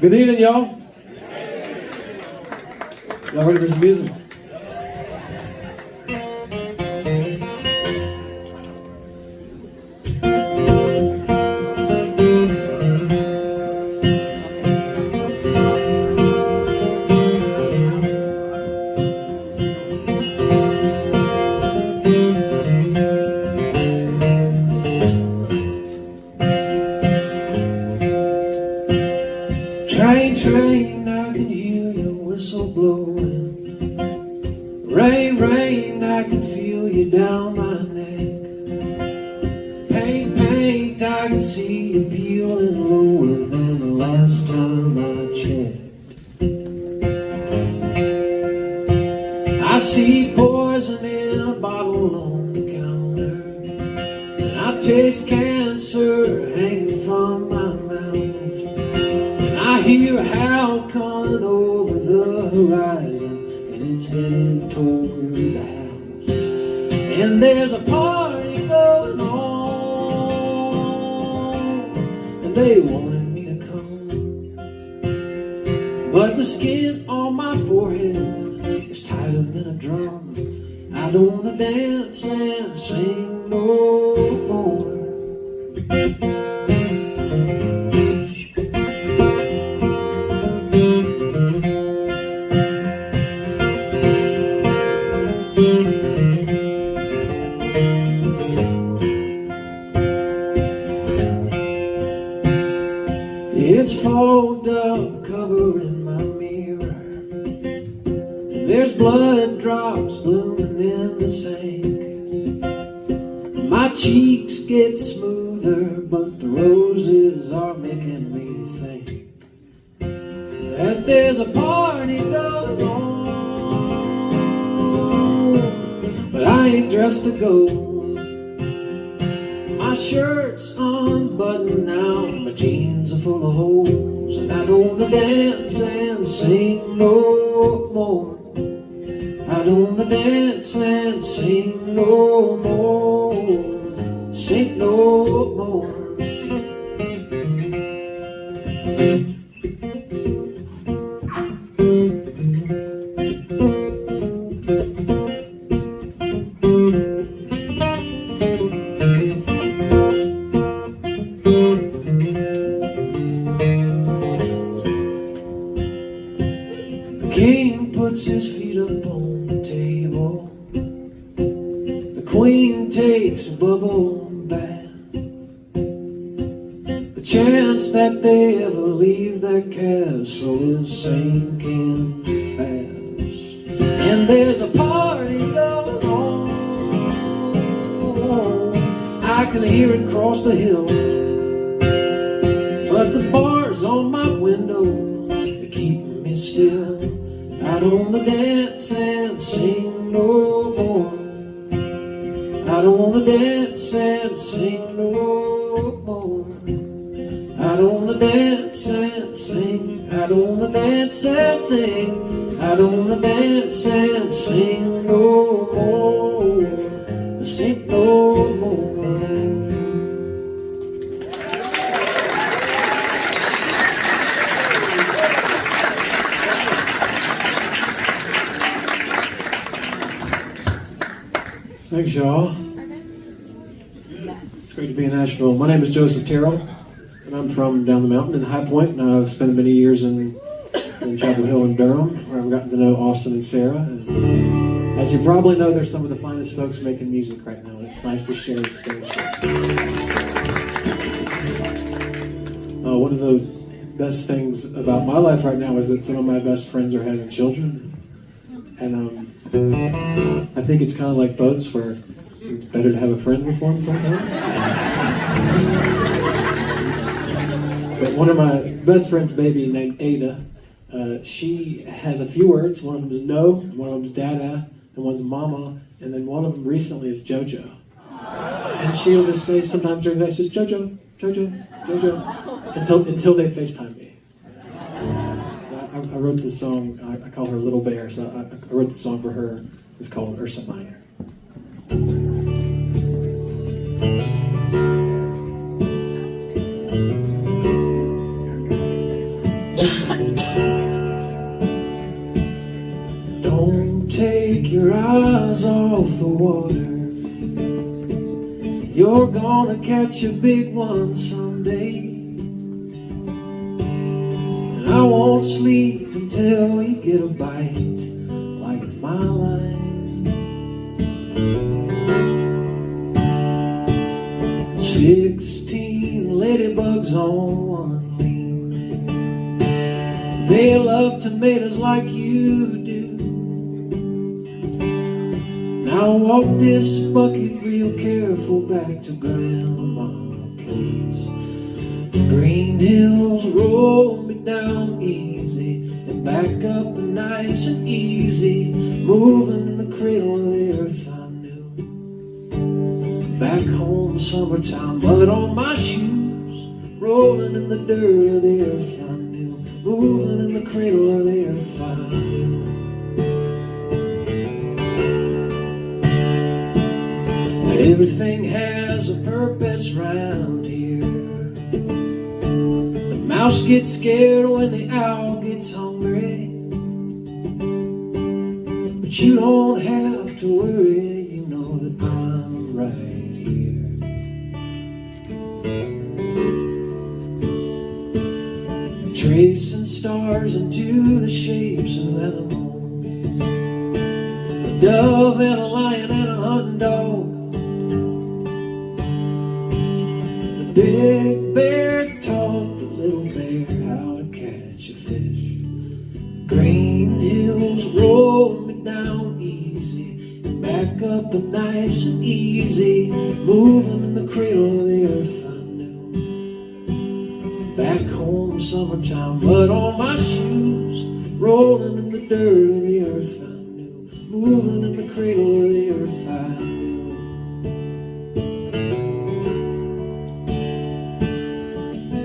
Good evening, y'all. Y'all ready for some music? Train, train, I can hear your whistle blowing. Rain, rain, I can feel you down my neck. Paint, paint, I can see you peeling lower than the last time I checked. I see poison in a bottle on the counter, and I taste cancer hanging from my mouth. I hear a howl coming over the horizon, and it's headed toward the house. And there's a party going on, and they wanted me to come, but the skin on my forehead is tighter than a drum. I don't wanna dance and sing no more. It's fogged up covering my mirror, and there's blood drops blooming in the sink. My cheeks get smoother, but the roses are making me think that there's a party going on, but I ain't dressed to go. My shirt's unbuttoned now, my jeans are full of holes, and I don't wanna dance and sing no more. I don't wanna dance and sing no more, sing no more. The king puts his feet up on the table, the queen takes a bubble bath. The chance that they ever leave their castle is sinking fast. And there's a party going on, I can hear it cross the hill, but the bars on my window, they keep me still. I don't wanna dance and sing no more. I don't wanna dance and sing no more. I don't wanna dance and sing. I don't wanna dance and sing. I don't wanna dance and sing no more. Sing no more. Thanks, y'all. It's great to be in Asheville. My name is Terrell, and I'm from down the mountain in High Point, and I've spent many years in Chapel Hill and Durham, where I've gotten to know Austin and Sarah. And as you probably know, they're some of the finest folks making music right now, and it's nice to share the stage with them. One of the best things about my life right now is that some of my best friends are having children. And I think it's kind of like boats, where it's better to have a friend with one sometimes. But one of my best friend's baby, named Ada, she has a few words. One of them is no, and one of them is dada, and one's mama, and then one of them recently is Jojo. And she'll just say sometimes during the day, she says, Jojo, Jojo, Jojo, until they FaceTime me. So I wrote this song, I call her Little Bear, so I wrote the song for her. It's called Ursa Minor. Don't take your eyes off the water. You're gonna catch a big one someday. And I won't sleep until you get a bite like it's my line. 16 ladybugs on one leaf. They love tomatoes like you do. Now walk this bucket real careful back to Grandma, please. The green hills roll me down easy and back up nice and easy, moving in the cradle of the earth I knew. Back home, summertime, mud on my shoes, rolling in the dirt of the earth I knew, moving in the cradle of the earth I knew. Everything has a purpose round here. The mouse gets scared when the owl gets hungry, but you don't have to worry, you know that I'm right here. Tracing stars into the shapes of animals, a dove and a lion and a hunting dog. Big bear taught the little bear how to catch a fish. Green hills roll me down easy and back up and nice and easy, moving in the cradle of the earth I knew. Back home, summertime, mud on my shoes, rolling in the dirt of the earth I knew, moving in the cradle of the earth I knew.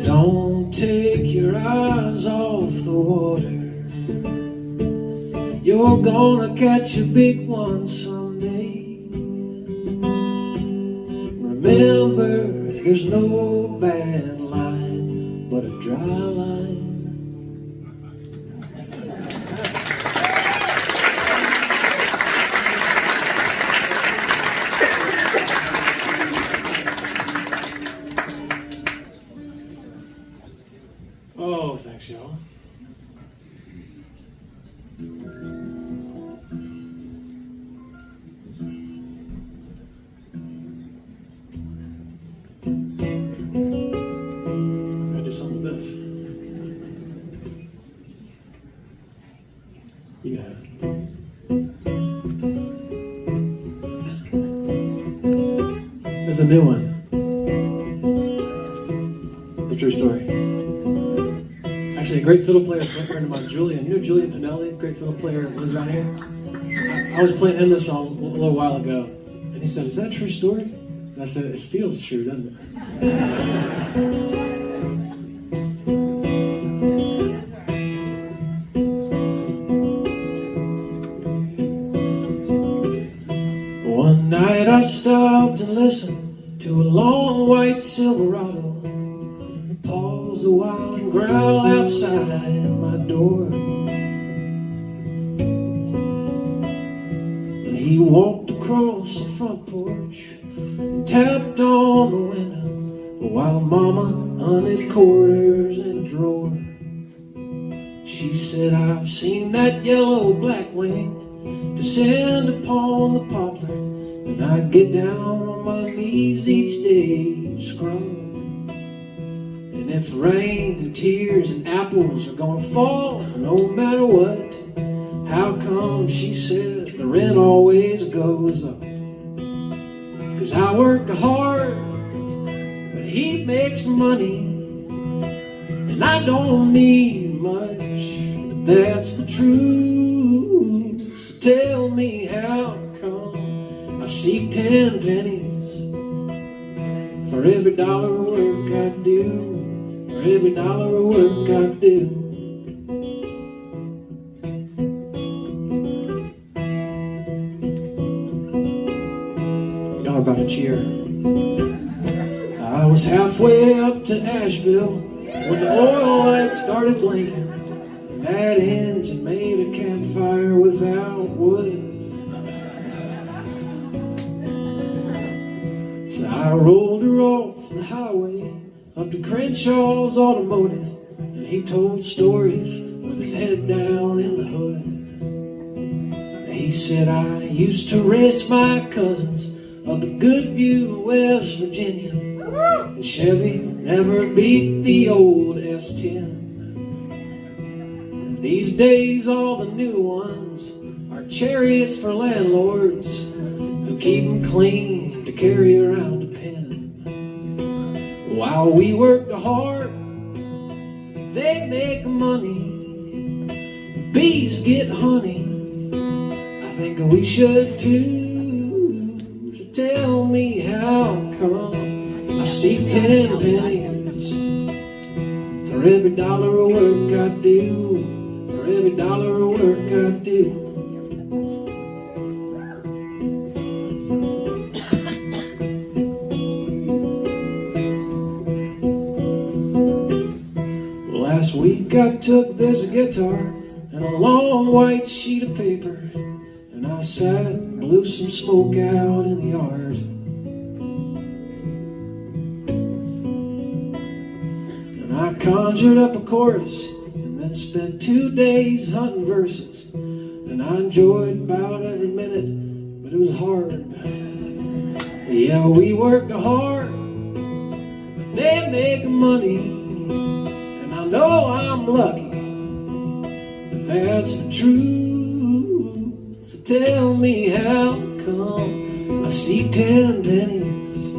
Don't take your eyes off the water. You're gonna catch a big one someday. Remember, there's no bad line but a dry line. Oh, thanks, y'all. I do something with this. You got it. There's a new one. A true story. Actually, a great fiddle player, a friend of mine, Julian. You know Julian Pinelli, great fiddle player, lives around here? I was playing him this song a little while ago, and he said, "Is that a true story?" And I said, "It feels true, doesn't it?" One night I stopped and listened to a long white Silverado pause a while and growl outside my door. And he walked across the front porch and tapped on the window while Mama hunted quarters in a drawer. She said, "I've seen that yellow black wing descend upon the poplar, and I get down on my knees each day to scroll. And if rain and tears and apples are gonna fall, no matter what, how come," she said, "the rent always goes up? 'Cause I work hard, but he makes money, and I don't need much, but that's the truth. So tell me how come I seek 10 pennies for every dollar of work I do, for every dollar of work I do." Y'all about to cheer. I was halfway up to Asheville When the oil lights started blinking, and that engine made a campfire without wood. So I rolled her off the highway up to Crenshaw's Automotive, and he told stories with his head down in the hood. He said, I used to race my cousins up at Goodview, West Virginia, and Chevy never beat the old S10. And these days all the new ones are chariots for landlords who keep them clean to carry around a pen. While we work hard, they make money, bees get honey. I think we should too. So tell me how come I see 10 pennies for every dollar of work I do, for every dollar of work I do. Last week I took this guitar and a long white sheet of paper, and I sat and blew some smoke out in the yard. And I conjured up a chorus and then spent 2 days hunting verses, and I enjoyed about every minute, but it was hard. Yeah, we work hard, but they make money. I know I'm lucky, but that's the truth. So tell me how come I see 10 pennies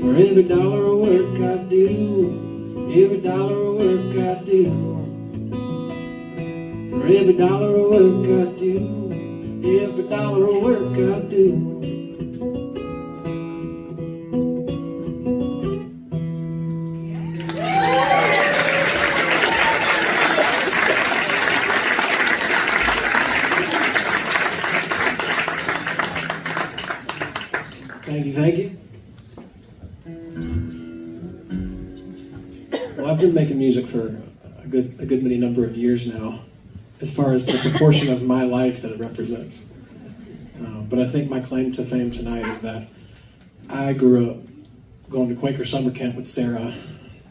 for every dollar of work I do, every dollar of work I do, for every dollar of work I do, every dollar of work I do. Thank you. Well, I've been making music for a good many number of years now, as far as the proportion of my life that it represents. But I think my claim to fame tonight is that I grew up going to Quaker summer camp with Sarah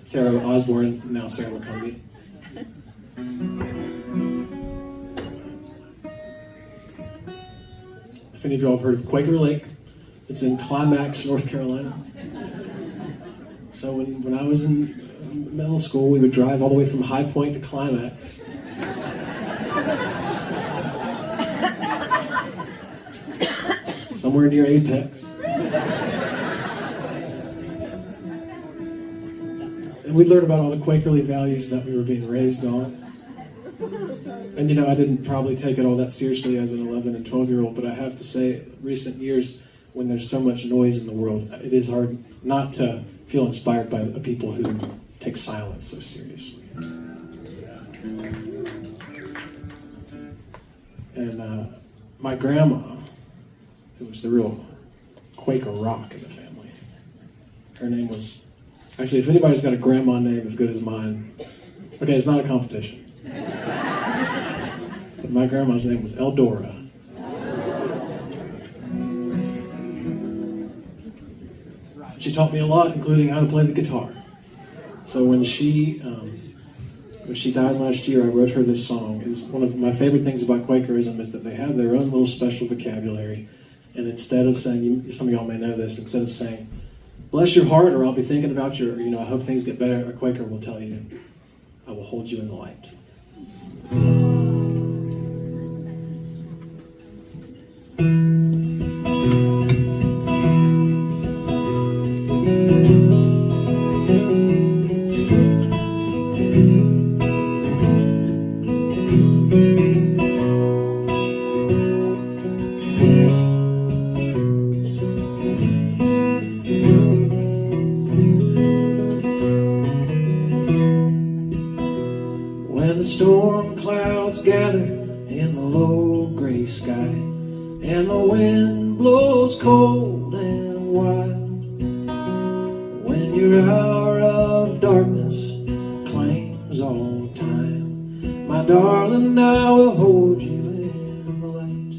Osborne, now Sarah McCombie. If any of you all have heard of Quaker Lake, it's in Climax, North Carolina. So when I was in middle school, we would drive all the way from High Point to Climax. Somewhere near Apex. And we'd learn about all the Quakerly values that we were being raised on. And I didn't probably take it all that seriously as an 11 and 12-year-old, but I have to say, recent years, when there's so much noise in the world, it is hard not to feel inspired by the people who take silence so seriously. And my grandma, who was the real Quaker rock in the family, her name was, actually, if anybody's got a grandma name as good as mine, okay, it's not a competition. But my grandma's name was Eldora. She taught me a lot, including how to play the guitar. So when she died last year, I wrote her this song. It's one of my favorite things about Quakerism is that they have their own little special vocabulary. And instead of saying, some of y'all may know this, instead of saying, bless your heart, or I'll be thinking about your, I hope things get better, a Quaker will tell you, I will hold you in the light. When the storm clouds gather in the low gray sky, and the wind blows cold and wild, when your hour of darkness darling, I will hold you in the light.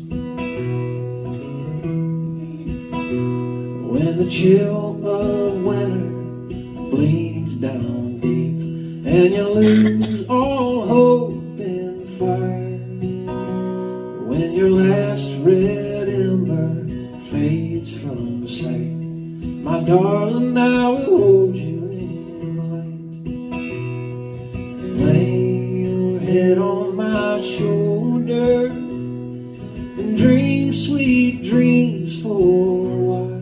When the chill of winter bleeds down deep and you lose all hope and fire, when your last red ember fades from sight, my darling, I will hold you in the light. Lay your head on my shoulder and dream sweet dreams for a while.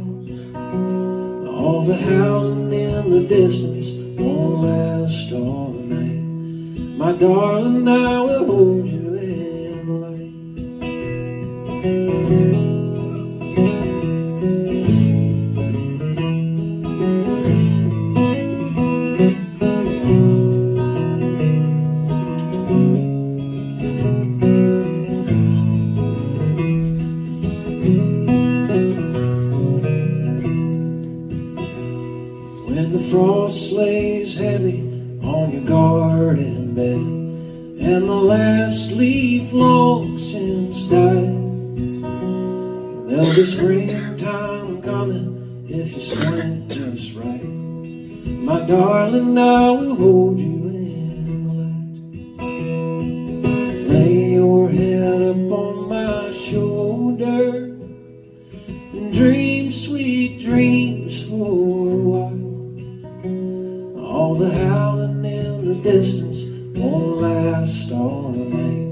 All the howling in the distance won't last all night. My darling, I will hold you in the light. When the frost lays heavy on your garden bed and the last leaf long since died, there'll be springtime coming if you squint just right. My darling, I will hold you in the light. Lay your head up on my shoulder and dream sweet dreams for a while. All the howling in the distance won't last all night.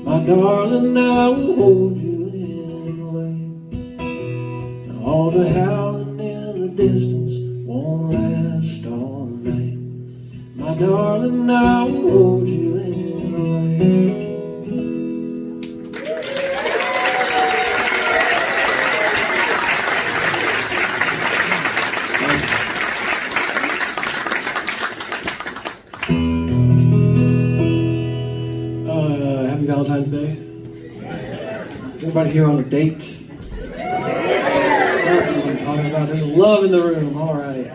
My darling, I will hold you in the light. All the howling in the distance won't last all night. My darling, I will hold you in the light. Happy Valentine's Day. Is anybody here on a date? That's what I'm talking about. There's love in the room. All right.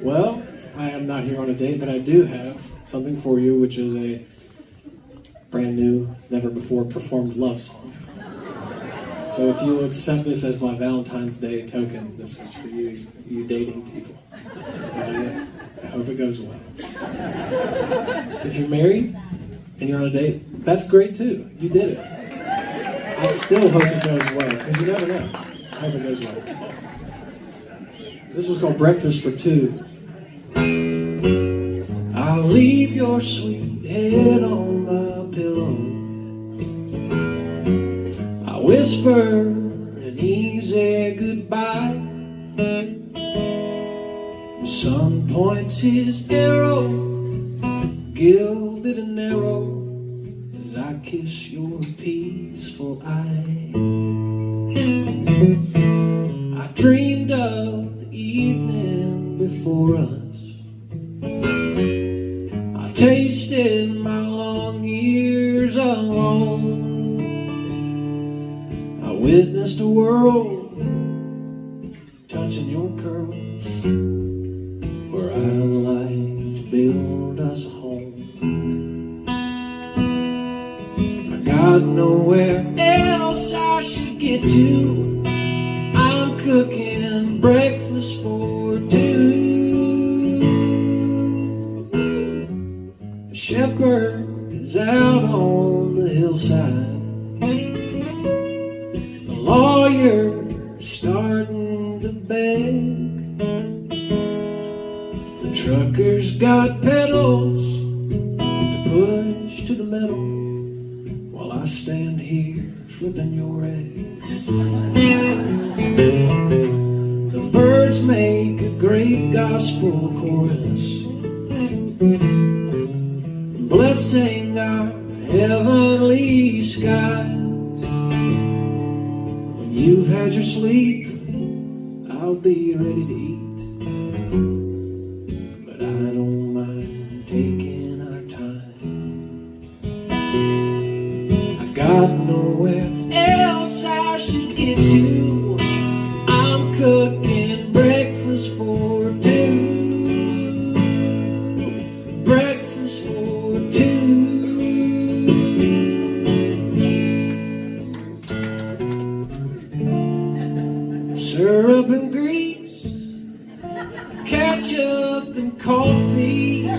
Well, I am not here on a date, but I do have something for you, which is a brand new, never before performed love song. So if you'll accept this as my Valentine's Day token, this is for you, you dating people. I hope it goes well. If you're married and you're on a date, that's great too. You did it. I still hope it goes well, because you never know. I hope it goes well. This was called Breakfast for Two. I'll leave your sweet head on my pillow. I whisper an easy goodbye. The sun points his arrow, gilded and narrow, as I kiss your peaceful eye. I dreamed of the evening before us. I tasted my long years alone. I witnessed a world touching your curls, where I'd like to build us a home. I got nowhere else I should get to. I'm cooking breakfast for two. The shepherd is out on the hillside. The lawyer is starting to beg. The trucker's got pedals to push to the metal, while I stand here flipping your eggs. The birds make a great gospel chorus, blessing our heavenly skies. When you've had your sleep, I'll be ready to eat. But I don't mind taking our time. I got nowhere else I should get to. I'm cooking breakfast for two. Breakfast for two. butter up and grease, ketchup and coffee.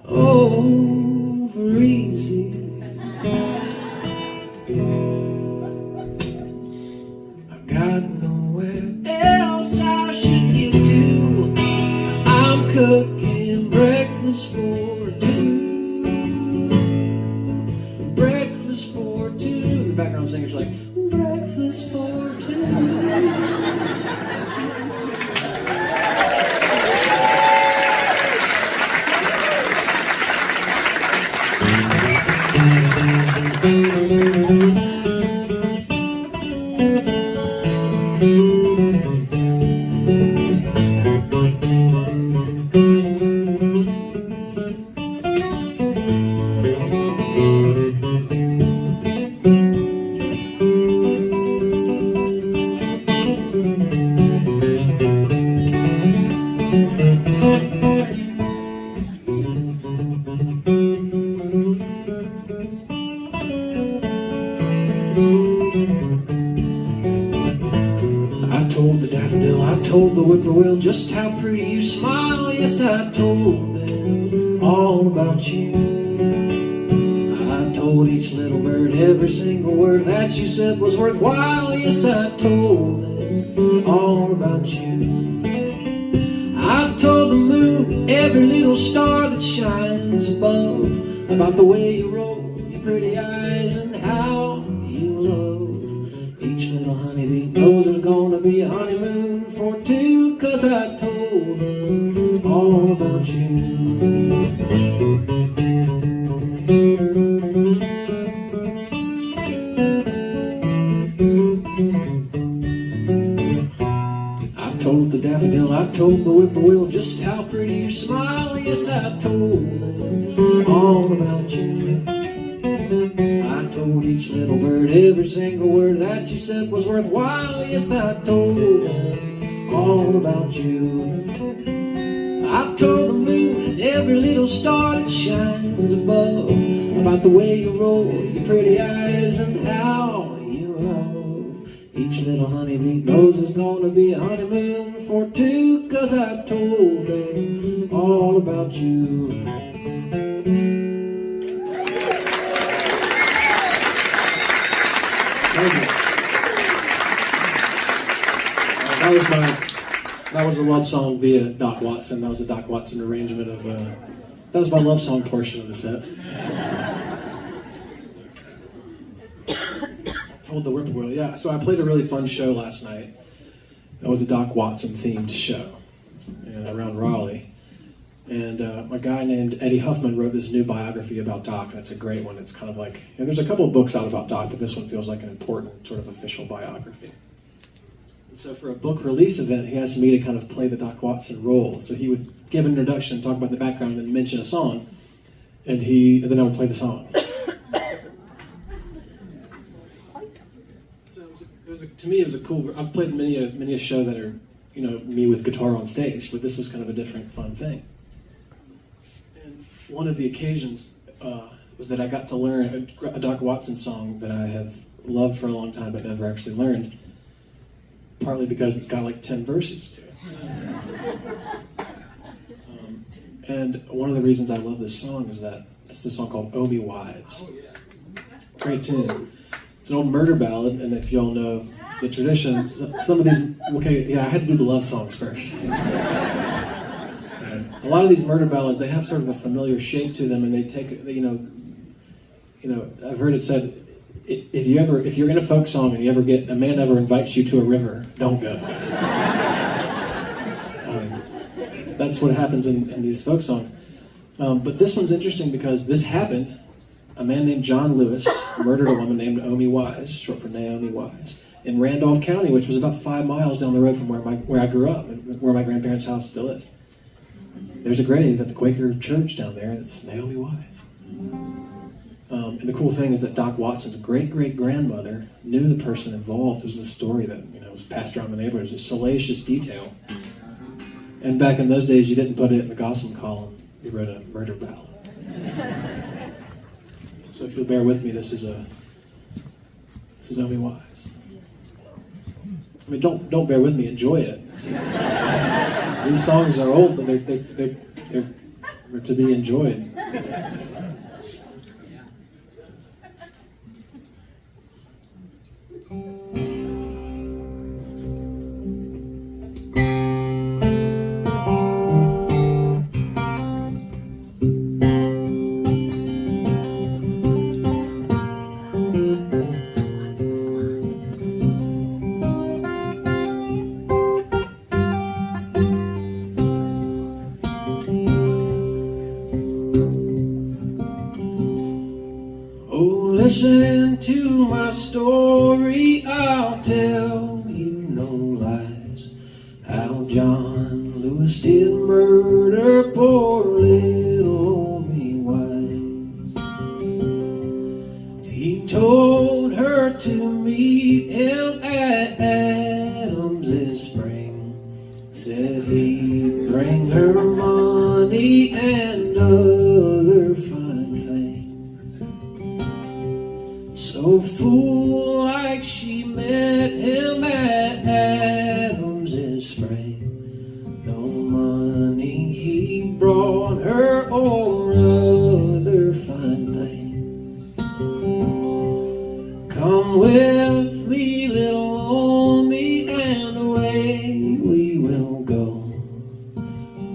Over easy. I've got nowhere else I should get to. I'm cooking breakfast for two. Breakfast for two. The background singer's like, breakfast for two. I told the daffodil, I told the whippoorwill just how pretty you smile. Yes, I told them all about you. I told each little bird every single word that you said was worthwhile. Yes, I told them all about you. I told the moon every little star that shines above about the way you roll your pretty eyes and how you love each little honeybee. Knows there's gonna be a honeymoon for two, 'cause I told them all about you. I told the daffodil, I told the whippoorwill just how pretty you smile. Yes, I told them all about you. I told each little bird every single word that you said was worthwhile. Yes, I told them all about you. I told the moon and every little star that shines above about the way you roll your pretty eyes and how you love each little honeybee. Knows there's gonna be a honeymoon for two, 'cause I told them all about you. That was a love song via Doc Watson. That was a Doc Watson arrangement of, that was my love song portion of the set. Told the whippoorwill, yeah. So I played a really fun show last night. That was a Doc Watson themed show around Raleigh. And a guy named Eddie Huffman wrote this new biography about Doc, and it's a great one. It's kind of like, there's a couple of books out about Doc, but this one feels like an important sort of official biography. And so for a book release event, he asked me to kind of play the Doc Watson role. So he would give an introduction, talk about the background, and then mention a song, and then I would play the song. So to me, it was a cool. I've played many a show that are, me with guitar on stage, but this was kind of a different, fun thing. And one of the occasions was that I got to learn a Doc Watson song that I have loved for a long time but never actually learned, partly because it's got like 10 verses to it. And one of the reasons I love this song is that it's this song called "Oh Me Wise." Great tune. It's an old murder ballad, and if y'all know the tradition, some of these, I had to do the love songs first. A lot of these murder ballads, they have sort of a familiar shape to them, and they take, I've heard it said, if you're in a folk song and a man ever invites you to a river, don't go. That's what happens in these folk songs. But this one's interesting because this happened. A man named John Lewis murdered a woman named Naomi Wise, short for Naomi Wise, in Randolph County, which was about 5 miles down the road from where I grew up, and where my grandparents' house still is. There's a grave at the Quaker church down there, and it's Naomi Wise. And the cool thing is that Doc Watson's great-great-grandmother knew the person involved. It was a story that was passed around the neighborhood. It was a salacious detail. And back in those days, you didn't put it in the gossip column. You wrote a murder ballad. So if you'll bear with me, this is Naomi Wise. I mean, don't bear with me. Enjoy it. These songs are old, but they're to be enjoyed. Listen to my story, I'll tell you no lies. How John Lewis did murder poor little Naomi Wise. He told her to meet him at Adams's spring. Said he'd bring her money and other fine things. So fool like she met him at Adams's spring. No money he brought her or other fine things. Come with me, little Naomi, and away we will go.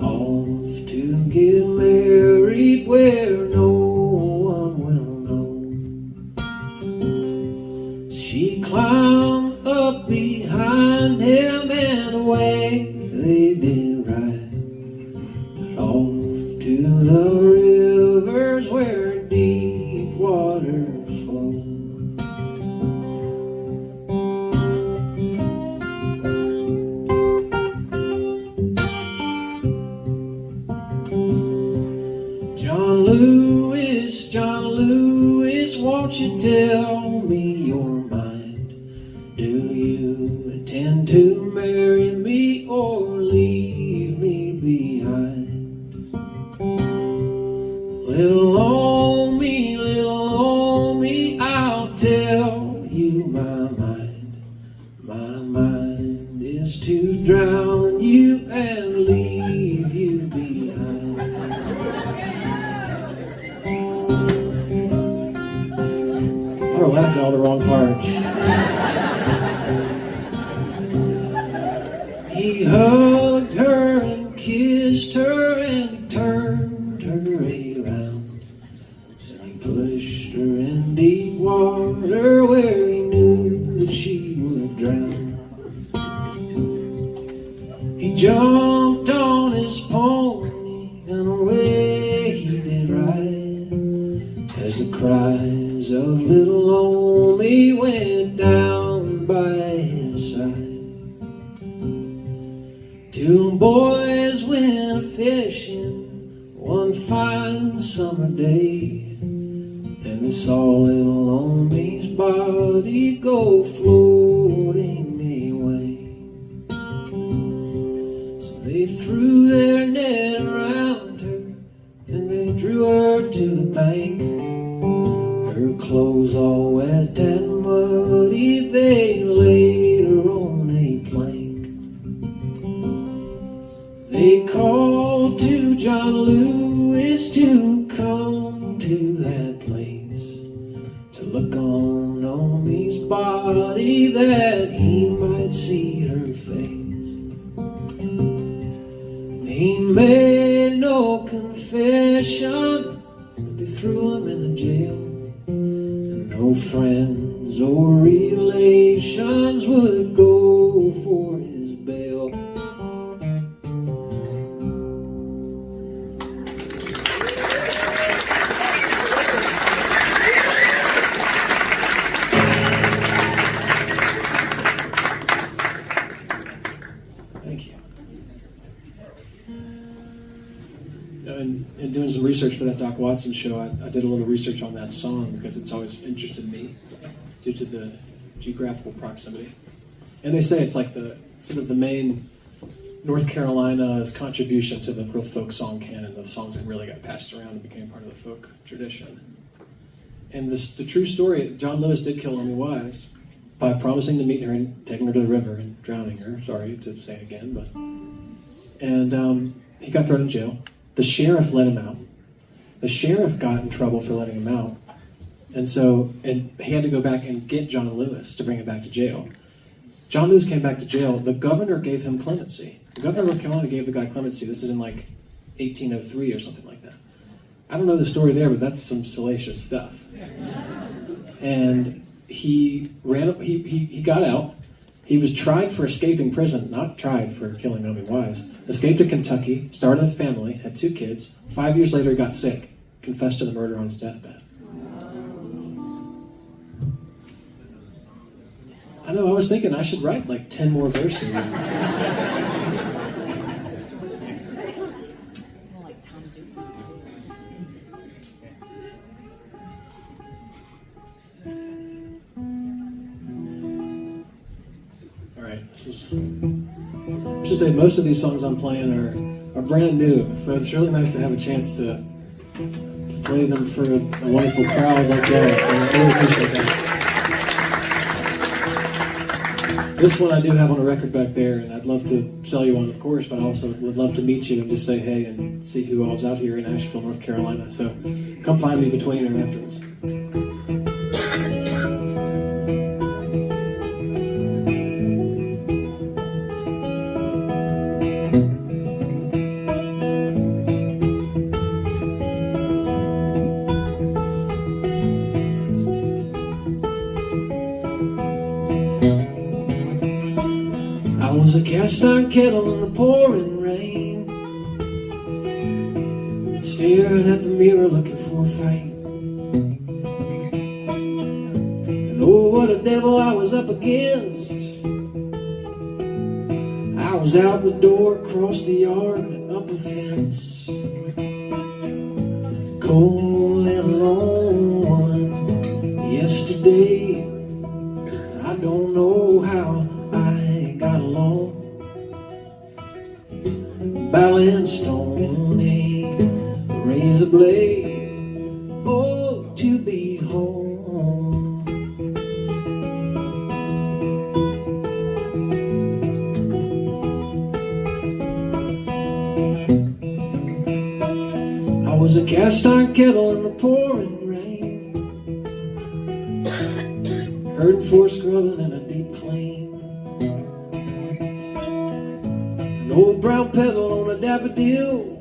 Off to get married where no one will know. She climbed up behind him and away they did ride. But off to the rivers where deep waters flow. John Lewis, won't you tell me your mind? Do you intend to marry me or leave me behind? Little Naomi, I'll tell you my mind. My mind is to drown you and leave you behind. We're laughing at all the wrong parts. He hugged her and kissed her and he turned her around. And he pushed her in deep water where he knew that she would drown. He jumped on his pony and away he did ride, as the cries of little Naomi went down by his side. Two boys went a-fishing one fine summer day, and they saw little Naomi's body go floating away. So they threw their net around her and they drew her to the bank. Her clothes all wet and muddy, they laid her on a plank. They called to John Lewis to come to that place, to look on Naomi's body that he might see her face. And he made no confession, but they threw him in the jail. No friends or relations would go for his bail. Thank you. In doing some research for that Doc Watson show, I did a little research on that song because it's always interested me due to the geographical proximity. And they say it's like the sort of the main North Carolina's contribution to the real folk song canon, of songs that really got passed around and became part of the folk tradition. And the true story, John Lewis did kill Amy Wise by promising to meet her and taking her to the river and drowning her. Sorry to say it again, but... And he got thrown in jail. The sheriff let him out. The sheriff got in trouble for letting him out. And he had to go back and get John Lewis to bring him back to jail. John Lewis came back to jail. The governor gave him clemency. The governor of North Carolina gave the guy clemency. This is in like 1803 or something like that. I don't know the story there, but that's some salacious stuff. And he got out. He was tried for escaping prison, not tried for killing Amy Wise. Escaped to Kentucky, started a family, had 2 kids. 5 years later, he got sick, confessed to the murder on his deathbed. I know, I was thinking I should write like 10 more verses. I should say most of these songs I'm playing are brand new, so it's really nice to have a chance to play them for a wonderful crowd like that. So I really appreciate that. This one I do have on a record back there, and I'd love to sell you one, of course, but I also would love to meet you and just say hey and see who all's out here in Asheville, North Carolina. So come find me between and afterwards. I was a cast iron kettle in the pouring rain, staring at the mirror looking for a fight. And oh, what a devil I was up against. I was out the door, across the yard, and up a fence. Cold and alone one yesterday. I don't know how I got along. Battling stone, a razor blade, oh, to be home. I was a cast iron kettle in the pouring rain, herding for scrubbing in a deep clean. An old brown petal on a daffodil.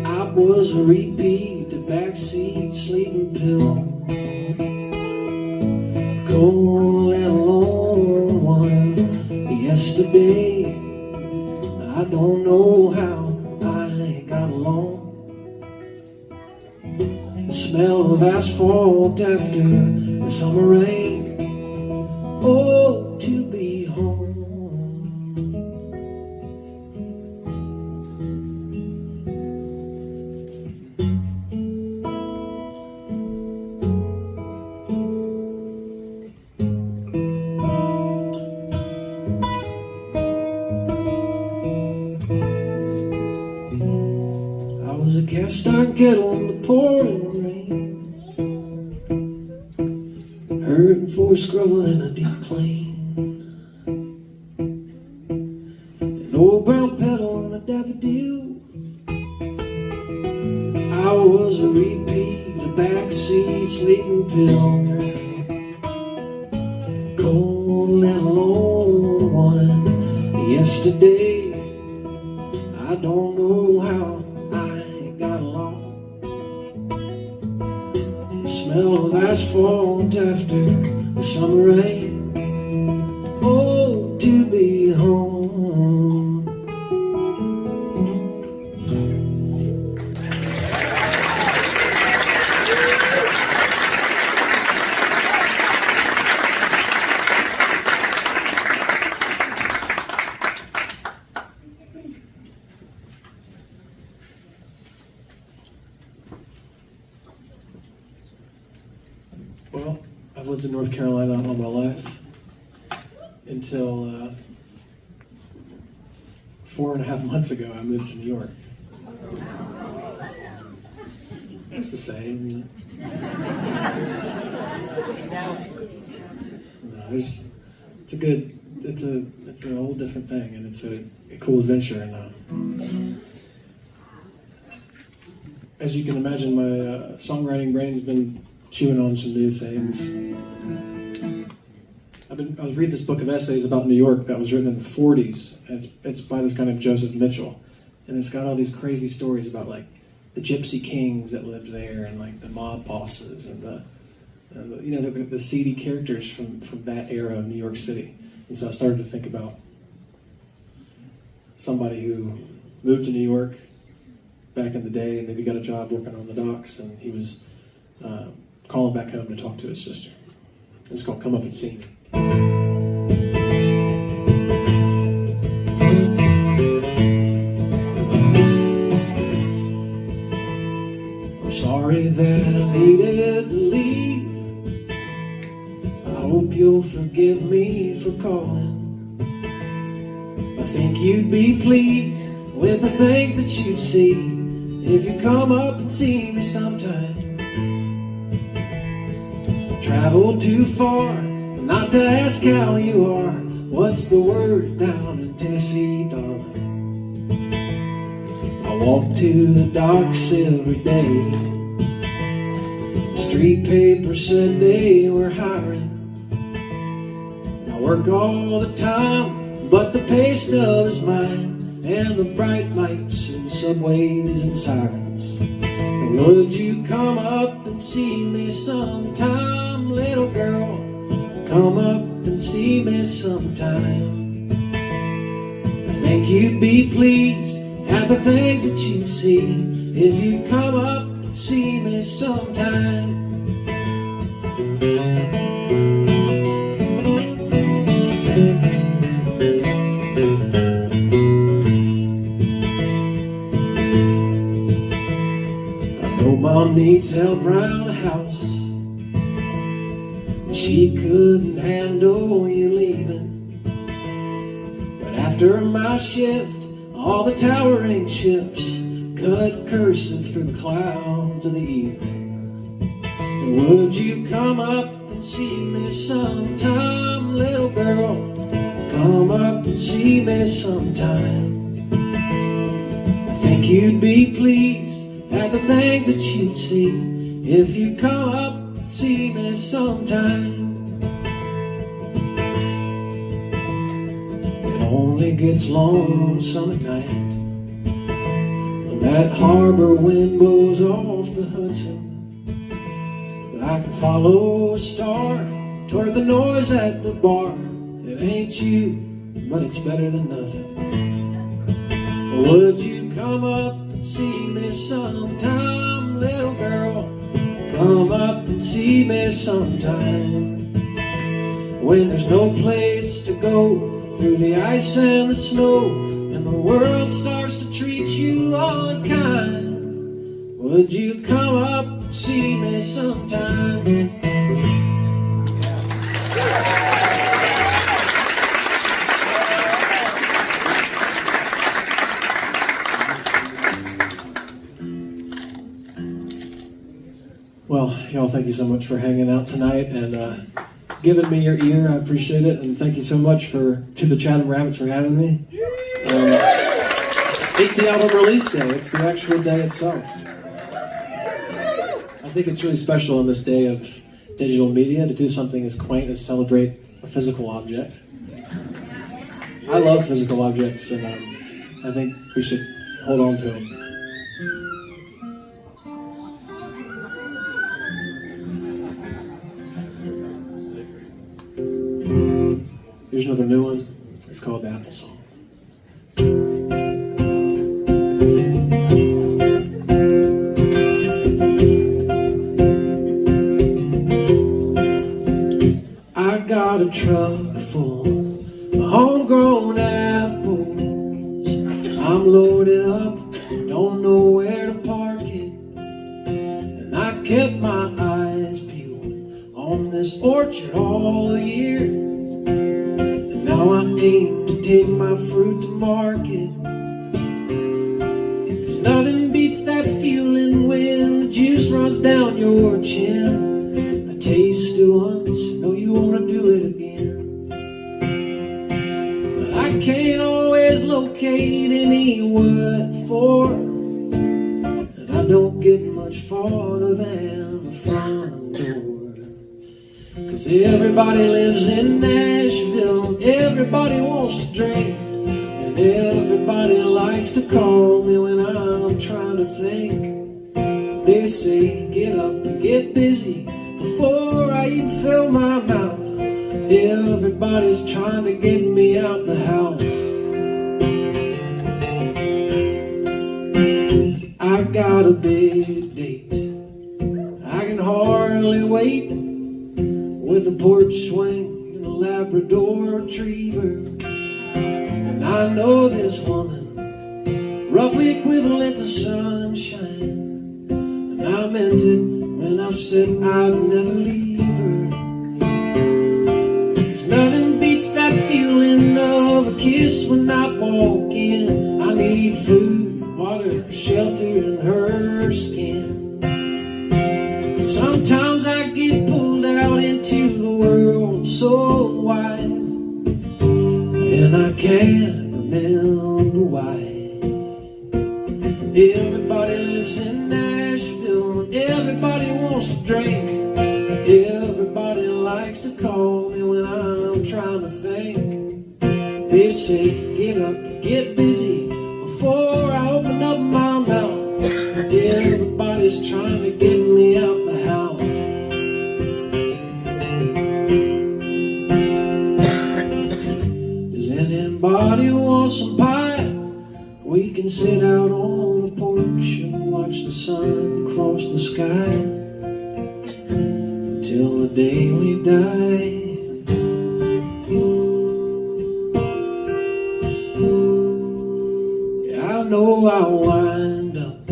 I was a repeat, a backseat sleeping pill. Cold and alone one yesterday. I don't know how I got along. The smell of asphalt after the summer rain. Oh, to be home. I was a cast iron kettle in the pouring rain, herding for scrubbing in a deep plain. An old brown petal on a daffodil. I was a repeat, a backseat sleeping pill. Cold and alone one yesterday. I don't know how I got along. The smell of asphalt after the summer rain. Oh, to be home. Well, I've lived in North Carolina all my life until 4.5 months ago I moved to New York. Nice to say, I mean, No, it's a whole different thing, and it's a cool adventure. And as you can imagine, my songwriting brain's been chewing on some new things. I was reading this book of essays about New York that was written in the 40s, and it's by this guy named Joseph Mitchell, and it's got all these crazy stories about like the gypsy kings that lived there, and like the mob bosses, and the seedy characters from that era of New York City. And so I started to think about somebody who moved to New York back in the day and maybe got a job working on the docks, and he was calling back home to talk to his sister. It's called Come Up and See Me. I'm sorry that I needed to leave. I hope you'll forgive me for calling. I think you'd be pleased with the things that you'd see if you come up and see me sometime. Traveled too far not to ask how you are. What's the word down in Tennessee, darling? I walk to the docks every day. The street paper said they were hiring. I work all the time, but the pay stub is mine, and the bright lights and subways and sirens. And would you come up and see me sometime, little girl? Come up and see me sometime. I think you'd be pleased at the things that you see if you come up and see me sometime. I know Mom needs help around the house. She couldn't handle you leaving. But after my shift, all the towering ships cut cursive through the clouds of the evening. And would you come up and see me sometime, little girl? Come up and see me sometime. I think you'd be pleased at the things that you'd see if you come up and see me sometime. Only gets lonesome at night when that harbor wind blows off the Hudson. But I can follow a star toward the noise at the bar. It ain't you, but it's better than nothing. Would you come up and see me sometime, little girl? Come up and see me sometime. When there's no place to go through the ice and the snow, and the world starts to treat you unkind, would you come up and see me sometime? Well, y'all, thank you so much for hanging out tonight and giving me your ear. I appreciate it, and thank you so much to the Chatham Rabbits for having me. It's the album release day. It's the actual day itself. I think it's really special on this day of digital media to do something as quaint as celebrate a physical object. I love physical objects, and I think we should hold on to them. Here's another new one. It's called The Apple Song. I got a truck full of homegrown apples. I'm loaded up, don't know where to park it. And I kept my eyes peeled on this orchard all year. Now I aim to take my fruit to market. 'Cause nothing beats beats that feeling when the juice runs down your chin. I tasted once, know you wanna do it again. But I can't always locate any what for, and I don't get much farther than the front door. 'Cause everybody lives in Asheville, everybody wants to drink, and everybody likes to call me when I'm trying to think. They say get up and get busy before I even fill my mouth. Everybody's trying to get me out the house. I got a big date, I can hardly wait, with a porch swing and a Labrador retriever. And I know this woman, roughly equivalent to sunshine, and I meant it when I said I'd never leave her. 'Cause nothing beats that feeling of a kiss when I walk in. I need food, water, shelter, and her skin. Sometimes I get pulled out into the world so wide, and I can't remember why. Everybody lives in Asheville, everybody wants to drink, everybody likes to call me when I'm trying to think. They say get up, get busy before I open up my mouth. Everybody's trying to get me out the house. Does anybody want some pie? We can sit out on the porch and watch the sun cross the sky till the day we die. Yeah, I know I'll wind up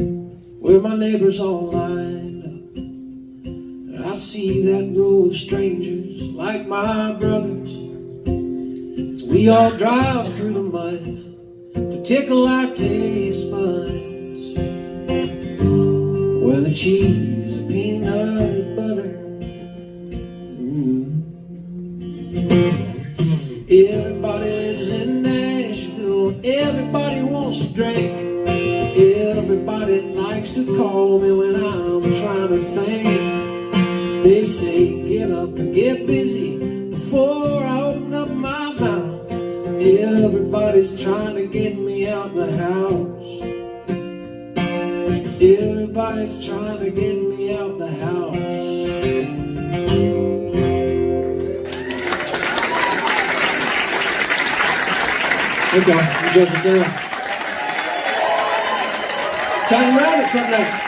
where my neighbors all lined up, and I see that row of strangers like my brothers, as we all drive through the mud to tickle our taste buds, where the cheese and peanut butter. Everybody lives in Nashville, everybody wants to drink, everybody likes to call me when I'm trying to think. They say get up and get busy before I open up my mouth. Everybody's trying to get me out the house. Everybody's trying to get me out the house. Okay, you guys are Terrell. Time Rabbit's up next.